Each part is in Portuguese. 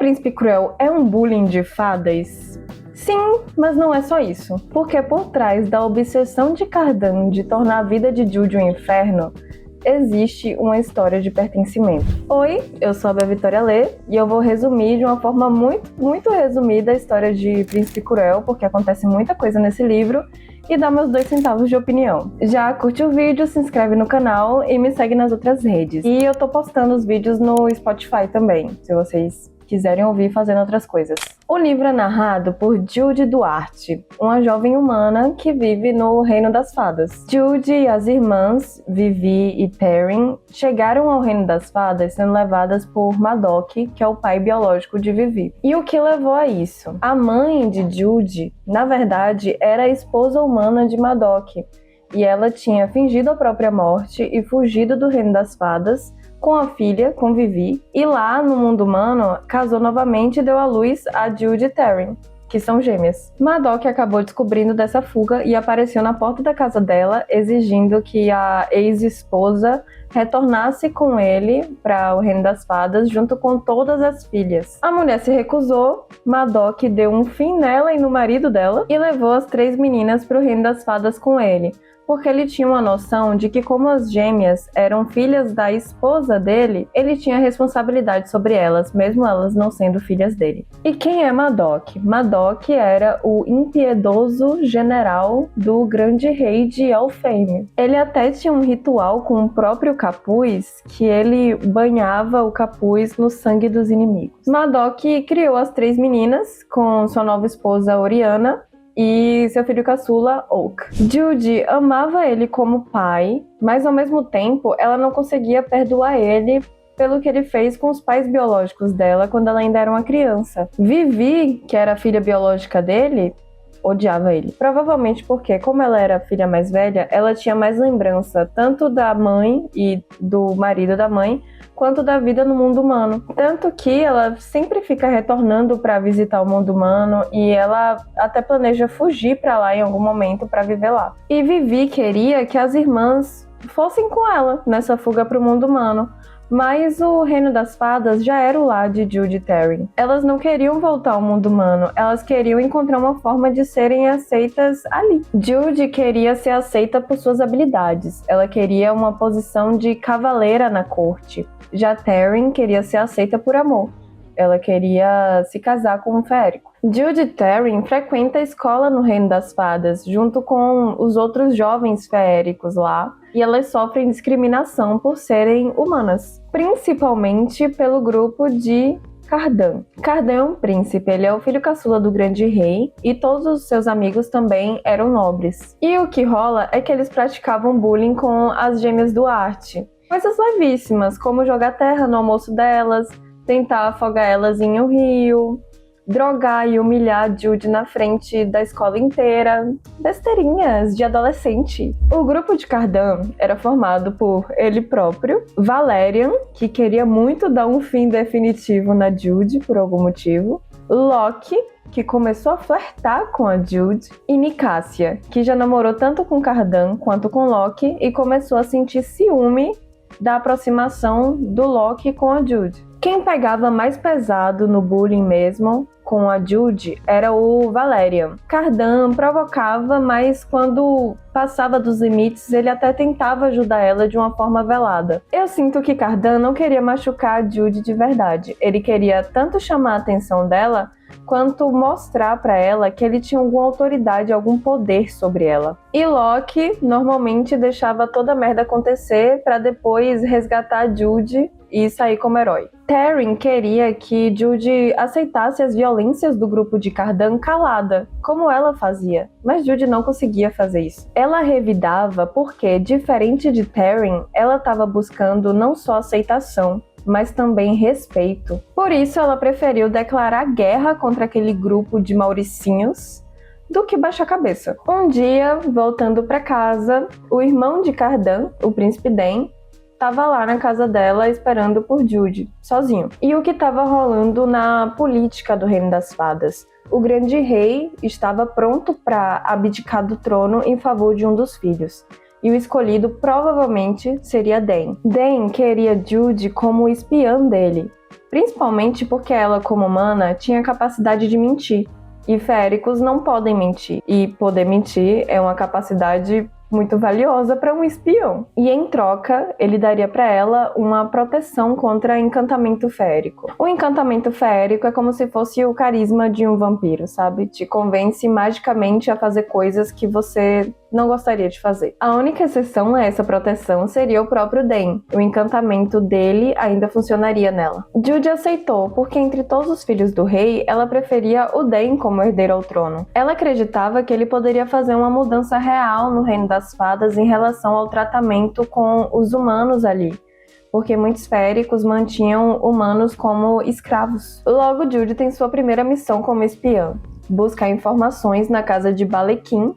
Príncipe Cruel é um bullying de fadas? Sim, mas não é só isso. Porque por trás da obsessão de Cardan de tornar a vida de Jude um inferno, existe uma história de pertencimento. Oi, eu sou a Bea Vitória Lê e eu vou resumir de uma forma muito resumida a história de Príncipe Cruel, porque acontece muita coisa nesse livro, e dar meus 2 centavos de opinião. Já curte o vídeo, se inscreve no canal e me segue nas outras redes. E eu tô postando os vídeos no Spotify também, se vocês quiserem ouvir fazendo outras coisas. O livro é narrado por Jude Duarte, uma jovem humana que vive no Reino das Fadas. Jude e as irmãs, Vivi e Perrin, chegaram ao Reino das Fadas sendo levadas por Madoc, que é o pai biológico de Vivi. E o que levou a isso? A mãe de Jude, na verdade, era a esposa humana de Madoc, e ela tinha fingido a própria morte e fugido do Reino das Fadas, com a filha, com Vivi, e lá no mundo humano casou novamente e deu à luz a Jude e Taryn, que são gêmeas. Madoc acabou descobrindo dessa fuga e apareceu na porta da casa dela, exigindo que a ex-esposa retornasse com ele para o Reino das Fadas, junto com todas as filhas. A mulher se recusou, Madoc deu um fim nela e no marido dela, e levou as 3 meninas para o Reino das Fadas com ele, porque ele tinha uma noção de que, como as gêmeas eram filhas da esposa dele, ele tinha responsabilidade sobre elas, mesmo elas não sendo filhas dele. E quem é Madoc? Madoc era o impiedoso general do grande rei de Elfhame. Ele até tinha um ritual com o próprio capuz, que ele banhava o capuz no sangue dos inimigos. Madoc criou as 3 meninas com sua nova esposa Oriana e seu filho caçula, Oak. Jude amava ele como pai, mas ao mesmo tempo ela não conseguia perdoar ele pelo que ele fez com os pais biológicos dela quando ela ainda era uma criança. Vivi, que era a filha biológica dele, odiava ele. Provavelmente porque, como ela era a filha mais velha, ela tinha mais lembrança tanto da mãe e do marido da mãe, quanto da vida no mundo humano. Tanto que ela sempre fica retornando para visitar o mundo humano e ela até planeja fugir para lá em algum momento para viver lá. E Vivi queria que as irmãs fossem com ela nessa fuga para o mundo humano. Mas o Reino das Fadas já era o lar de Jude e Taryn. Elas não queriam voltar ao mundo humano, elas queriam encontrar uma forma de serem aceitas ali. Jude queria ser aceita por suas habilidades, ela queria uma posição de cavaleira na corte. Já Taryn queria ser aceita por amor. Ela queria se casar com um férico. Jude e Taryn frequentam a escola no Reino das Fadas, junto com os outros jovens feéricos lá, e elas sofrem discriminação por serem humanas, principalmente pelo grupo de Cardan. Cardan é um príncipe, ele é o filho caçula do grande rei, e todos os seus amigos também eram nobres. E o que rola é que eles praticavam bullying com as gêmeas Duarte. Coisas levíssimas, como jogar terra no almoço delas, tentar afogar elas em um rio, drogar e humilhar Jude na frente da escola inteira. Besteirinhas de adolescente. O grupo de Cardan era formado por ele próprio, Valerian, que queria muito dar um fim definitivo na Jude por algum motivo, Locke, que começou a flertar com a Jude, e Nicásia, que já namorou tanto com Cardan quanto com Locke e começou a sentir ciúme da aproximação do Locke com a Jude. Quem pegava mais pesado no bullying mesmo com a Jude era o Valerian. Cardan provocava, mas quando passava dos limites, ele até tentava ajudar ela de uma forma velada. Eu sinto que Cardan não queria machucar a Jude de verdade. Ele queria tanto chamar a atenção dela, quanto mostrar para ela que ele tinha alguma autoridade, algum poder sobre ela. E Locke normalmente deixava toda a merda acontecer para depois resgatar a Jude e sair como herói. Taryn queria que Jude aceitasse as violências do grupo de Cardan calada, como ela fazia, mas Jude não conseguia fazer isso. Ela revidava porque, diferente de Taryn, ela estava buscando não só aceitação, mas também respeito. Por isso ela preferiu declarar guerra contra aquele grupo de mauricinhos do que baixar a cabeça. Um dia, voltando para casa, o irmão de Cardan, o príncipe Dan, estava lá na casa dela esperando por Jude, sozinho. E o que estava rolando na política do Reino das Fadas? O grande rei estava pronto para abdicar do trono em favor de um dos filhos. E o escolhido provavelmente seria Dan. Dan queria Jude como espiã dele. principalmente porque ela, como humana, tinha capacidade de mentir. E feéricos não podem mentir. E poder mentir é uma capacidade muito valiosa para um espião. E em troca, ele daria para ela uma proteção contra encantamento feérico. O encantamento feérico é como se fosse o carisma de um vampiro, sabe? Te convence magicamente a fazer coisas que você não gostaria de fazer. A única exceção a essa proteção seria o próprio Dan. O encantamento dele ainda funcionaria nela. Judy aceitou, porque entre todos os filhos do rei, ela preferia o Dan como herdeiro ao trono. Ela acreditava que ele poderia fazer uma mudança real no reino das fadas em relação ao tratamento com os humanos ali, porque muitos feéricos mantinham humanos como escravos. Logo, Judy tem sua primeira missão como espiã: buscar informações na casa de Balekin,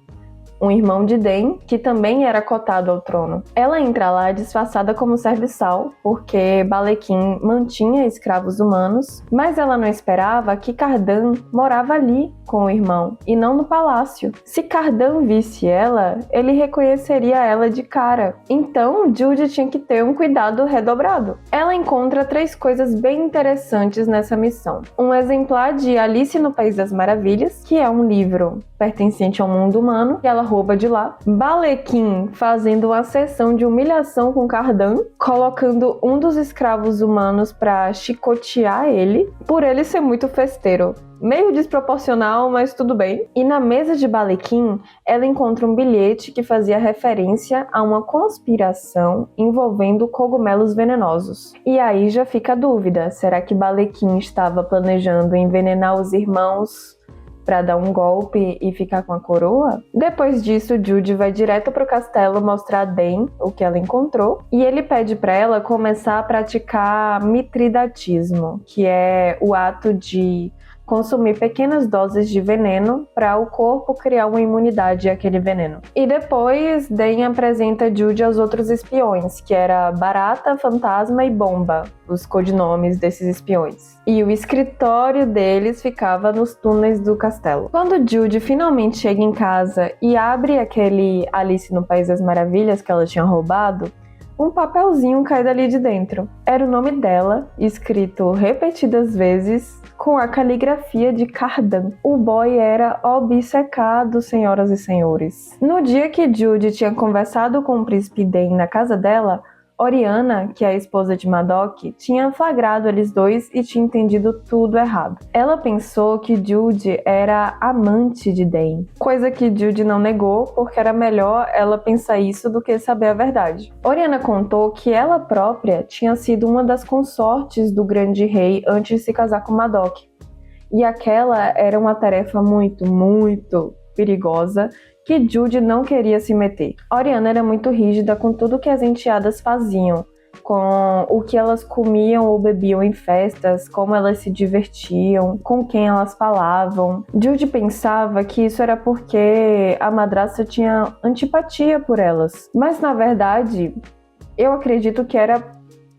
um irmão de Dan, que também era cotado ao trono. Ela entra lá disfarçada como serviçal, porque Balekin mantinha escravos humanos, mas ela não esperava que Cardan morava ali com o irmão, e não no palácio. Se Cardan visse ela, ele reconheceria ela de cara. Então, Judy tinha que ter um cuidado redobrado. Ela encontra 3 coisas bem interessantes nessa missão. Um exemplar de Alice no País das Maravilhas, que é um livro pertencente ao mundo humano, que ela rouba de lá. Balekin fazendo uma sessão de humilhação com Cardan, colocando um dos escravos humanos para chicotear ele, por ele ser muito festeiro. Meio desproporcional, mas tudo bem. E na mesa de Balekin, ela encontra um bilhete que fazia referência a uma conspiração envolvendo cogumelos venenosos. E aí já fica a dúvida, será que Balekin estava planejando envenenar os irmãos para dar um golpe e ficar com a coroa? Depois disso, Judy vai direto pro castelo mostrar a Dan o que ela encontrou, e ele pede para ela começar a praticar mitridatismo, que é o ato de consumir pequenas doses de veneno para o corpo criar uma imunidade àquele veneno. E depois, Dan apresenta Judy aos outros espiões, que era Barata, Fantasma e Bomba, os codinomes desses espiões. E o escritório deles ficava nos túneis do castelo. Quando Judy finalmente chega em casa e abre aquele Alice no País das Maravilhas que ela tinha roubado, um papelzinho cai dali de dentro. Era o nome dela, escrito repetidas vezes, com a caligrafia de Cardan. O boy era obcecado, senhoras e senhores. No dia que Judy tinha conversado com o príncipe Dan na casa dela, Oriana, que é a esposa de Madoc, tinha flagrado eles dois e tinha entendido tudo errado. Ela pensou que Judy era amante de Dan, coisa que Judy não negou, porque era melhor ela pensar isso do que saber a verdade. Oriana contou que ela própria tinha sido uma das consortes do grande rei antes de se casar com Madoc, e aquela era uma tarefa muito perigosa que Judy não queria se meter. Oriana era muito rígida com tudo que as enteadas faziam, com o que elas comiam ou bebiam em festas, como elas se divertiam, com quem elas falavam. Judy pensava que isso era porque a madrasta tinha antipatia por elas, mas na verdade, eu acredito que era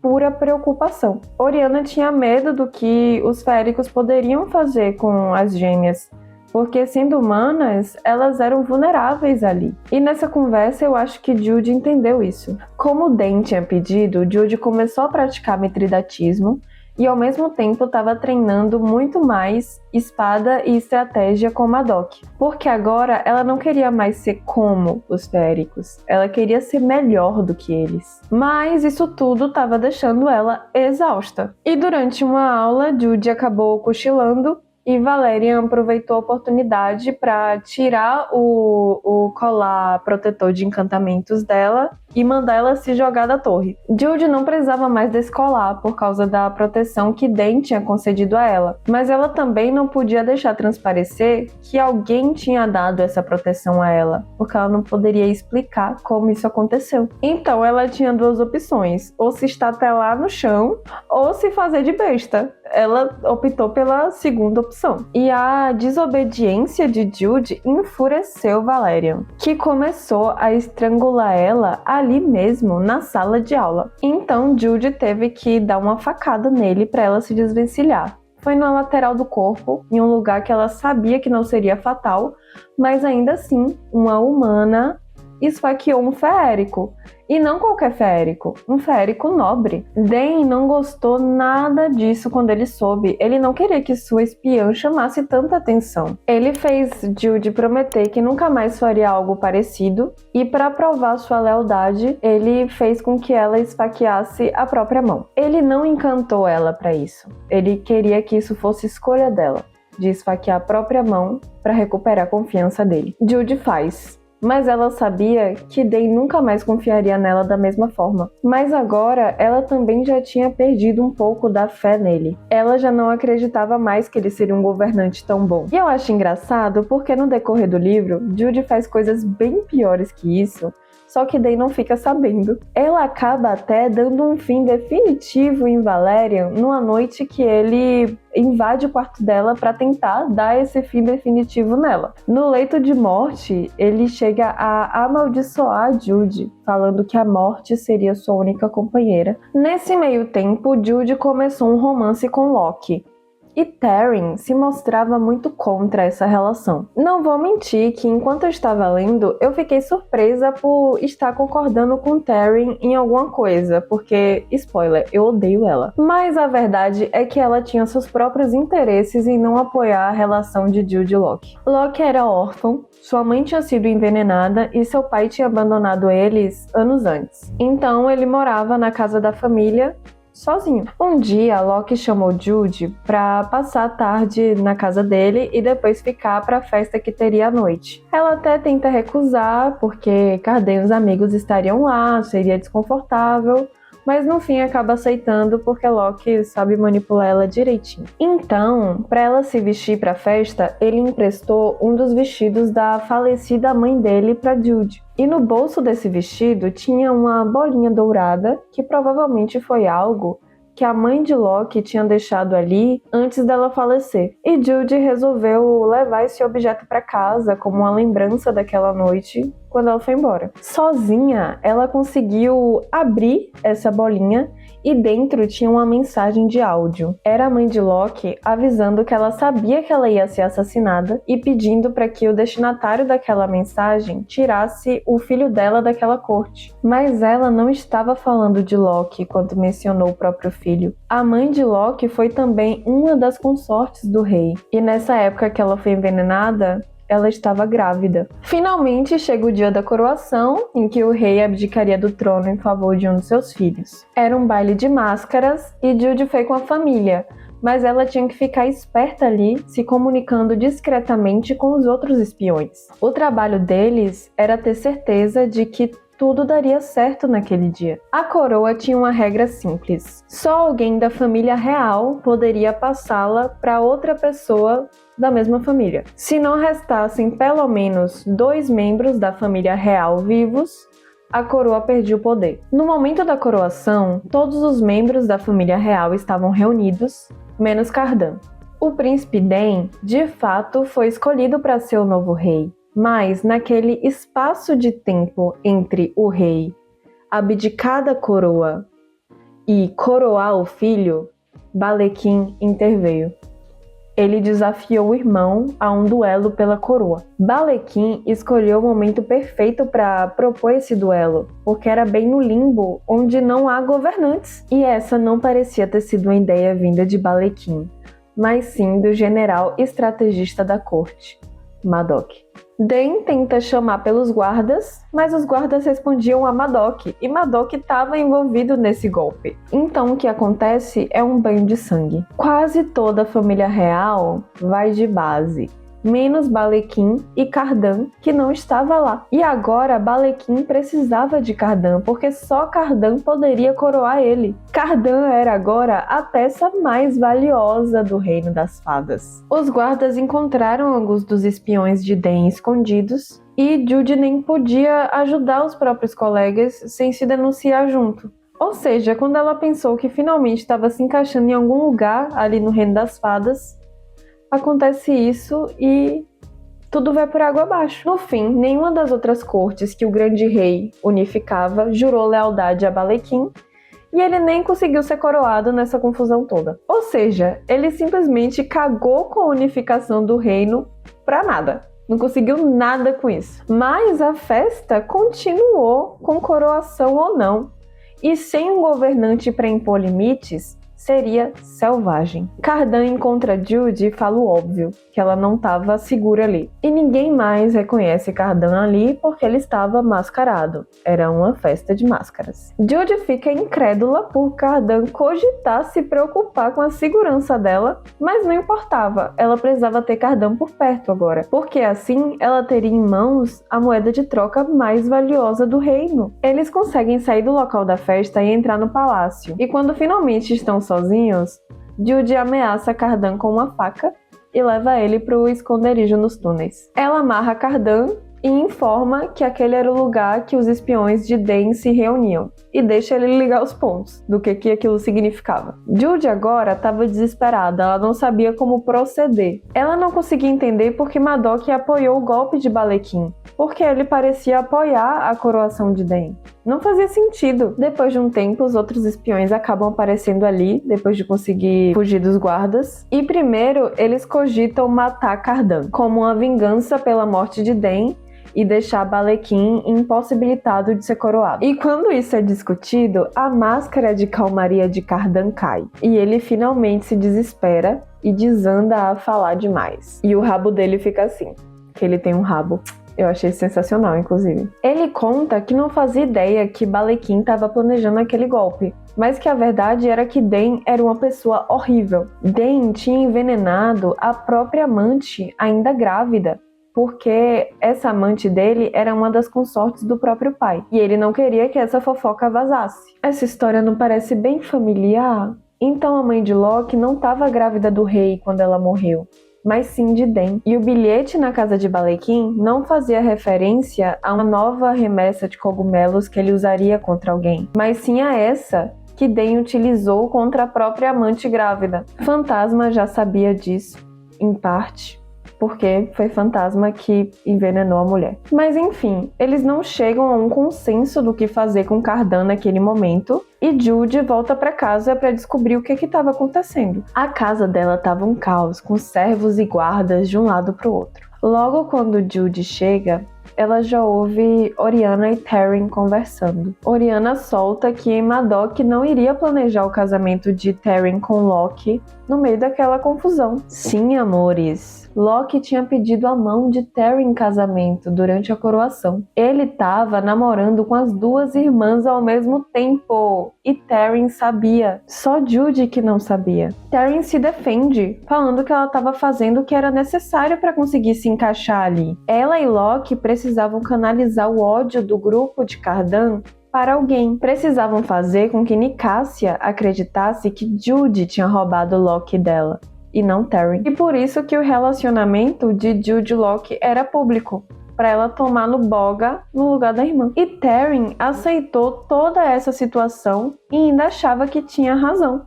pura preocupação. Oriana tinha medo do que os feéricos poderiam fazer com as gêmeas, porque sendo humanas, elas eram vulneráveis ali. E nessa conversa eu acho que Judy entendeu isso. Como Dan tinha pedido, Judy começou a praticar mitridatismo e ao mesmo tempo estava treinando muito mais espada e estratégia com Madoc. Porque agora ela não queria mais ser como os feéricos, ela queria ser melhor do que eles. Mas isso tudo estava deixando ela exausta. E durante uma aula, Judy acabou cochilando, e Valerian aproveitou a oportunidade para tirar o colar protetor de encantamentos dela e mandar ela se jogar da torre. Judy não precisava mais desse colar por causa da proteção que Dan tinha concedido a ela, mas ela também não podia deixar transparecer que alguém tinha dado essa proteção a ela, porque ela não poderia explicar como isso aconteceu. Então ela tinha 2 opções, ou se estatelar no chão, ou se fazer de besta. Ela optou pela segunda opção. E a desobediência de Judy enfureceu Valerian, que começou a estrangular ela ali mesmo na sala de aula. Então Judy teve que dar uma facada nele para ela se desvencilhar. Foi na lateral do corpo, em um lugar que ela sabia que não seria fatal, mas ainda assim, uma humana esfaqueou um feérico. E não qualquer feérico, um feérico nobre. Dane não gostou nada disso quando ele soube. Ele não queria que sua espiã chamasse tanta atenção. Ele fez Jude prometer que nunca mais faria algo parecido, e para provar sua lealdade, ele fez com que ela esfaqueasse a própria mão. Ele não encantou ela para isso. Ele queria que isso fosse escolha dela, de esfaquear a própria mão para recuperar a confiança dele. Jude faz. Mas ela sabia que Dane nunca mais confiaria nela da mesma forma. Mas agora, ela também já tinha perdido um pouco da fé nele. Ela já não acreditava mais que ele seria um governante tão bom. E eu acho engraçado porque no decorrer do livro, Jude faz coisas bem piores que isso, só que Dane não fica sabendo. Ela acaba até dando um fim definitivo em Valerian numa noite que ele invade o quarto dela para tentar dar esse fim definitivo nela. No leito de morte, ele chega a amaldiçoar Jude, falando que a morte seria sua única companheira. Nesse meio tempo, Jude começou um romance com Locke. E Taryn se mostrava muito contra essa relação. Não vou mentir que enquanto eu estava lendo, eu fiquei surpresa por estar concordando com Taryn em alguma coisa, porque, spoiler, eu odeio ela. Mas a verdade é que ela tinha seus próprios interesses em não apoiar a relação de Jude e Locke. Locke era órfão, sua mãe tinha sido envenenada e seu pai tinha abandonado eles anos antes. Então ele morava na casa da família, sozinho. Um dia, Locke chamou Jude pra passar a tarde na casa dele e depois ficar pra festa que teria à noite. Ela até tenta recusar, porque Cardan e os amigos estariam lá, seria desconfortável, mas no fim acaba aceitando porque Locke sabe manipular ela direitinho. Então, para ela se vestir para a festa, ele emprestou um dos vestidos da falecida mãe dele para Jude. E no bolso desse vestido tinha uma bolinha dourada, que provavelmente foi algo que a mãe de Locke tinha deixado ali antes dela falecer. E Jude resolveu levar esse objeto para casa como uma lembrança daquela noite quando ela foi embora. Sozinha, ela conseguiu abrir essa bolinha e dentro tinha uma mensagem de áudio. Era a mãe de Locke avisando que ela sabia que ela ia ser assassinada e pedindo para que o destinatário daquela mensagem tirasse o filho dela daquela corte. Mas ela não estava falando de Locke quando mencionou o próprio filho. A mãe de Locke foi também uma das consortes do rei. E nessa época que ela foi envenenada, ela estava grávida. Finalmente chega o dia da coroação, em que o rei abdicaria do trono em favor de um de seus filhos. Era um baile de máscaras e Jude foi com a família, mas ela tinha que ficar esperta ali, se comunicando discretamente com os outros espiões. O trabalho deles era ter certeza de que tudo daria certo naquele dia. A coroa tinha uma regra simples: só alguém da família real poderia passá-la para outra pessoa da mesma família. Se não restassem pelo menos 2 membros da família real vivos, a coroa perdia o poder. No momento da coroação, todos os membros da família real estavam reunidos, menos Cardan. O príncipe Dane, de fato, foi escolhido para ser o novo rei. Mas, naquele espaço de tempo entre o rei abdicar da coroa e coroar o filho, Balekin interveio. Ele desafiou o irmão a um duelo pela coroa. Balekin escolheu o momento perfeito para propor esse duelo, porque era bem no limbo onde não há governantes. E essa não parecia ter sido uma ideia vinda de Balekin, mas sim do general estrategista da corte, Madoc. Dane tenta chamar pelos guardas, mas os guardas respondiam a Madoc, e Madoc estava envolvido nesse golpe. Então o que acontece é um banho de sangue. Quase toda a família real vai de base, menos Balekin e Cardan, que não estava lá. E agora Balekin precisava de Cardan, porque só Cardan poderia coroar ele. Cardan era agora a peça mais valiosa do Reino das Fadas. Os guardas encontraram alguns dos espiões de Dane escondidos, e Jude nem podia ajudar os próprios colegas sem se denunciar junto. Ou seja, quando ela pensou que finalmente estava se encaixando em algum lugar ali no Reino das Fadas, acontece isso e tudo vai por água abaixo. No fim, nenhuma das outras cortes que o grande rei unificava jurou lealdade a Balekin, e ele nem conseguiu ser coroado nessa confusão toda. Ou seja, ele simplesmente cagou com a unificação do reino pra nada. Não conseguiu nada com isso. Mas a festa continuou com coroação ou não. E sem um governante para impor limites, seria selvagem. Cardan encontra Jude e fala o óbvio, que ela não estava segura ali. E ninguém mais reconhece Cardan ali porque ele estava mascarado. Era uma festa de máscaras. Jude fica incrédula por Cardan cogitar se preocupar com a segurança dela, mas não importava, ela precisava ter Cardan por perto agora, porque assim ela teria em mãos a moeda de troca mais valiosa do reino. Eles conseguem sair do local da festa e entrar no palácio, e quando finalmente estão sozinhos, Jude ameaça Cardan com uma faca e leva ele para o esconderijo nos túneis. Ela amarra Cardan e informa que aquele era o lugar que os espiões de Den se reuniam, e deixa ele ligar os pontos do que aquilo significava. Jude agora estava desesperada, ela não sabia como proceder. Ela não conseguia entender por que Madoc apoiou o golpe de Balequim, porque ele parecia apoiar a coroação de Den. Não fazia sentido. Depois de um tempo, os outros espiões acabam aparecendo ali, depois de conseguir fugir dos guardas. E primeiro, eles cogitam matar Cardan, como uma vingança pela morte de Den, e deixar Balequim impossibilitado de ser coroado. E quando isso é discutido, a máscara de calmaria de Cardan cai, e ele finalmente se desespera e desanda a falar demais. E o rabo dele fica assim, que ele tem um rabo. Eu achei sensacional, inclusive. Ele conta que não fazia ideia que Balequim estava planejando aquele golpe, mas que a verdade era que Den era uma pessoa horrível. Den tinha envenenado a própria amante, ainda grávida, porque essa amante dele era uma das consortes do próprio pai, e ele não queria que essa fofoca vazasse. Essa história não parece bem familiar? Então a mãe de Loki não estava grávida do rei quando ela morreu, mas sim de Den. E o bilhete na casa de Balequim não fazia referência a uma nova remessa de cogumelos que ele usaria contra alguém, mas sim a essa que Den utilizou contra a própria amante grávida. Fantasma já sabia disso, em parte, porque foi Fantasma que envenenou a mulher. Mas enfim, eles não chegam a um consenso do que fazer com Cardan naquele momento, e Jude volta para casa para descobrir o que estava acontecendo. A casa dela estava um caos, com servos e guardas de um lado para o outro. Logo quando Jude chega, ela já ouve Oriana e Taryn conversando. Oriana solta que Madoc não iria planejar o casamento de Taryn com Loki no meio daquela confusão. Sim, amores, Loki tinha pedido a mão de Taryn em casamento durante a coroação. Ele estava namorando com as duas irmãs ao mesmo tempo, e Taryn sabia. Só Jude que não sabia. Taryn se defende, falando que ela estava fazendo o que era necessário para conseguir se encaixar ali. Ela e Loki precisavam canalizar o ódio do grupo de Cardan para alguém. Precisavam fazer com que Nicássia acreditasse que Jude tinha roubado Loki dela, e não Taryn. E por isso que o relacionamento de Jude e Loki era público, para ela tomar no boga no lugar da irmã. E Taryn aceitou toda essa situação e ainda achava que tinha razão.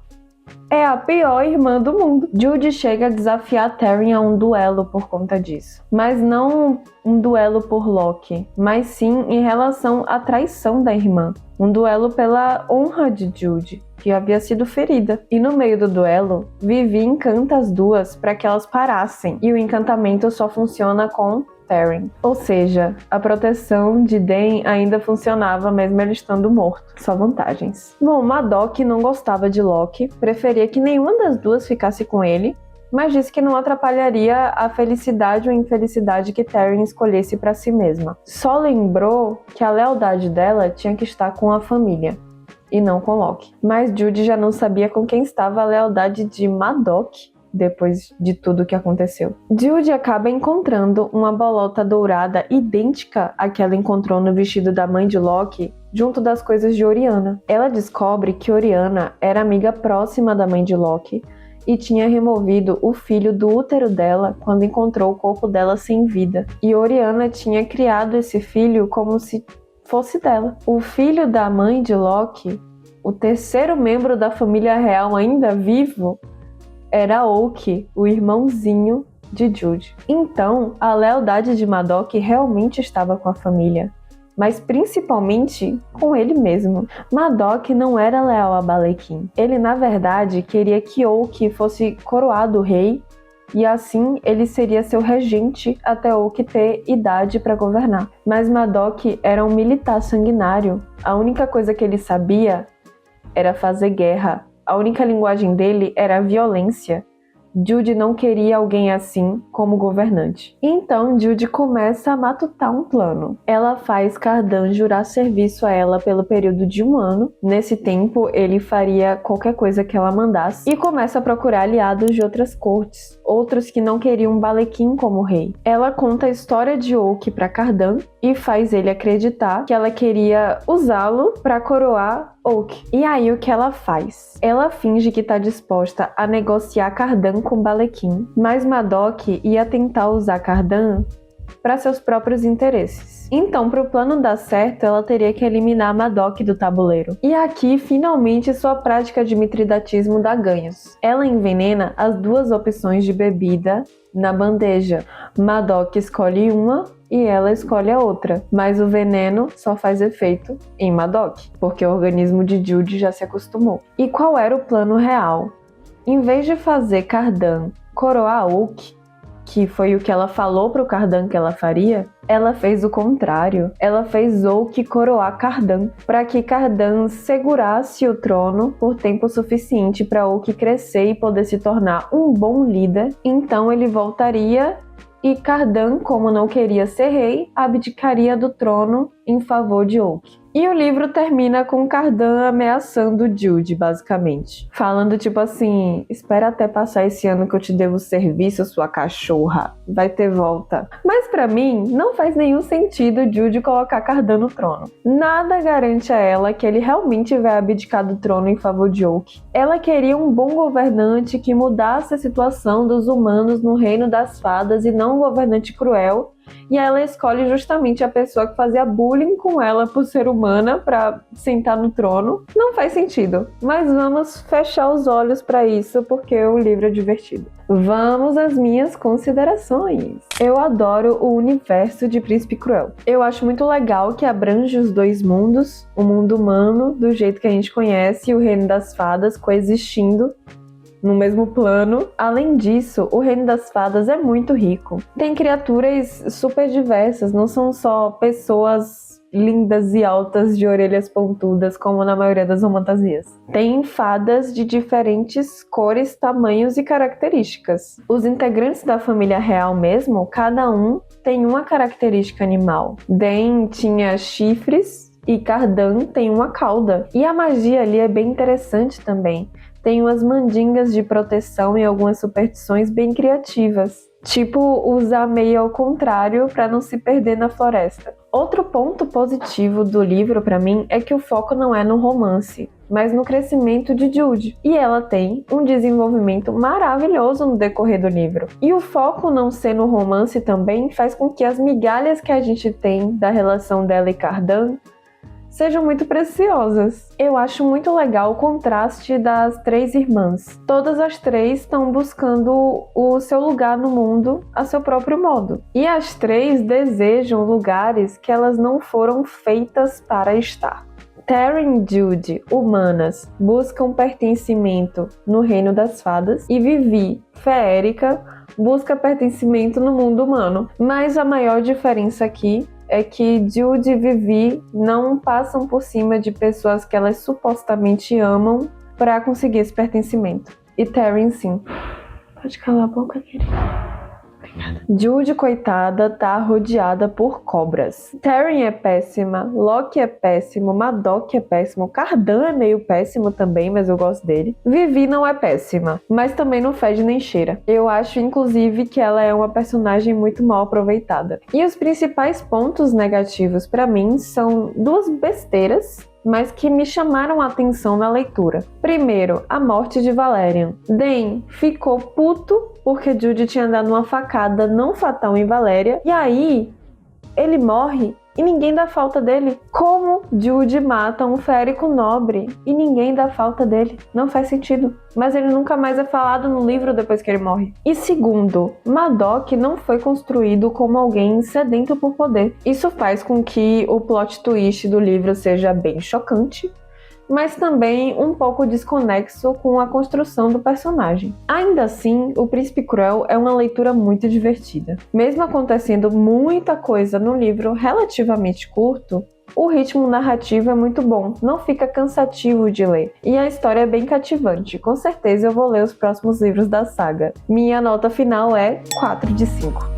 É a pior irmã do mundo. Jude chega a desafiar Taryn a um duelo por conta disso. Mas não um duelo por Loki, mas sim em relação à traição da irmã. Um duelo pela honra de Jude, que havia sido ferida. E no meio do duelo, Vivi encanta as duas para que elas parassem. E o encantamento só funciona com Taryn. Ou seja, a proteção de Den ainda funcionava mesmo ele estando morto. Só vantagens. Bom, Madoc não gostava de Loki, preferia que nenhuma das duas ficasse com ele, mas disse que não atrapalharia a felicidade ou infelicidade que Taryn escolhesse para si mesma. Só lembrou que a lealdade dela tinha que estar com a família, e não com Loki. Mas Jude já não sabia com quem estava a lealdade de Madoc depois de tudo que aconteceu. Jude acaba encontrando uma bolota dourada idêntica à que ela encontrou no vestido da mãe de Loki, junto das coisas de Oriana. Ela descobre que Oriana era amiga próxima da mãe de Loki e tinha removido o filho do útero dela quando encontrou o corpo dela sem vida. E Oriana tinha criado esse filho como se fosse dela. O filho da mãe de Loki, o terceiro membro da família real ainda vivo, era Oki, o irmãozinho de Jude. Então, a lealdade de Madoc realmente estava com a família, mas principalmente com ele mesmo. Madoc não era leal a Balequim. Ele, na verdade, queria que Oki fosse coroado rei e assim ele seria seu regente até Oak ter idade para governar. Mas Madoc era um militar sanguinário. A única coisa que ele sabia era fazer guerra. A única linguagem dele era a violência. Jude não queria alguém assim como governante. Então Jude começa a matutar um plano. Ela faz Cardan jurar serviço a ela pelo período de 1 ano. Nesse tempo, ele faria qualquer coisa que ela mandasse. E começa a procurar aliados de outras cortes, outros que não queriam Balequim como rei. Ela conta a história de Oak para Cardan e faz ele acreditar que ela queria usá-lo para coroar Oak. E aí o que ela faz? Ela finge que está disposta a negociar Cardan com Balequim, mas Madoc ia tentar usar Cardan para seus próprios interesses. Então, para o plano dar certo, ela teria que eliminar Madoc do tabuleiro. E aqui, finalmente, sua prática de mitridatismo dá ganhos. Ela envenena as 2 opções de bebida na bandeja. Madoc escolhe uma e ela escolhe a outra, mas o veneno só faz efeito em Madoc, porque o organismo de Jude já se acostumou. E qual era o plano real? Em vez de fazer Cardan coroar Oak, que foi o que ela falou pro Cardan que ela faria, ela fez o contrário. Ela fez Oak coroar Cardan, para que Cardan segurasse o trono por tempo suficiente para Oak crescer e poder se tornar um bom líder. Então ele voltaria e Cardan, como não queria ser rei, abdicaria do trono em favor de Oak. E o livro termina com Cardan ameaçando Jude, basicamente. Falando tipo assim, espera até passar esse ano que eu te devo serviço, sua cachorra. Vai ter volta. Mas pra mim, não faz nenhum sentido Jude colocar Cardan no trono. Nada garante a ela que ele realmente vai abdicar do trono em favor de Oak. Ela queria um bom governante que mudasse a situação dos humanos no reino das fadas e não um governante cruel. E ela escolhe justamente a pessoa que fazia bullying com ela por ser humana para sentar no trono. Não faz sentido, mas vamos fechar os olhos para isso porque o livro é divertido. Vamos às minhas considerações. Eu adoro o universo de Príncipe Cruel. Eu acho muito legal que abrange os 2 mundos, o mundo humano do jeito que a gente conhece e o reino das fadas coexistindo no mesmo plano. Além disso, o reino das fadas é muito rico. Tem criaturas super diversas, não são só pessoas lindas e altas de orelhas pontudas, como na maioria das fantasias. Tem fadas de diferentes cores, tamanhos e características. Os integrantes da família real mesmo, cada um tem uma característica animal. Den tinha chifres e Cardan tem uma cauda. E a magia ali é bem interessante também. Tem umas mandingas de proteção e algumas superstições bem criativas. Tipo, usar meio ao contrário para não se perder na floresta. Outro ponto positivo do livro para mim é que o foco não é no romance, mas no crescimento de Jude. E ela tem um desenvolvimento maravilhoso no decorrer do livro. E o foco não ser no romance também faz com que as migalhas que a gente tem da relação dela e Cardan sejam muito preciosas. Eu acho muito legal o contraste das 3 irmãs. Todas as 3 estão buscando o seu lugar no mundo a seu próprio modo. E as 3 desejam lugares que elas não foram feitas para estar. Taryn e Jude, humanas, buscam pertencimento no reino das fadas e Vivi, feérica, busca pertencimento no mundo humano. Mas a maior diferença aqui é que Jude e Vivi não passam por cima de pessoas que elas supostamente amam para conseguir esse pertencimento. E Taryn sim. Pode calar a boca, querida. Jude, coitada, tá rodeada por cobras. Taryn é péssima, Locke é péssimo, Madoc é péssimo, Cardan é meio péssimo também, mas eu gosto dele. Vivi não é péssima, mas também não fede nem cheira. Eu acho, inclusive, que ela é uma personagem muito mal aproveitada. E os principais pontos negativos pra mim são 2 besteiras, mas que me chamaram a atenção na leitura. Primeiro, a morte de Valerian. Den ficou puto porque Jude tinha dado uma facada não fatal em Valéria, e aí ele morre e ninguém dá falta dele. Como Jude mata um férico nobre e ninguém dá falta dele? Não faz sentido. Mas ele nunca mais é falado no livro depois que ele morre. E segundo, Madoc não foi construído como alguém sedento por poder. Isso faz com que o plot twist do livro seja bem chocante mas também um pouco desconexo com a construção do personagem. Ainda assim, O Príncipe Cruel é uma leitura muito divertida. Mesmo acontecendo muita coisa no livro relativamente curto, o ritmo narrativo é muito bom, não fica cansativo de ler. E a história é bem cativante. Com certeza eu vou ler os próximos livros da saga. Minha nota final é 4 de 5.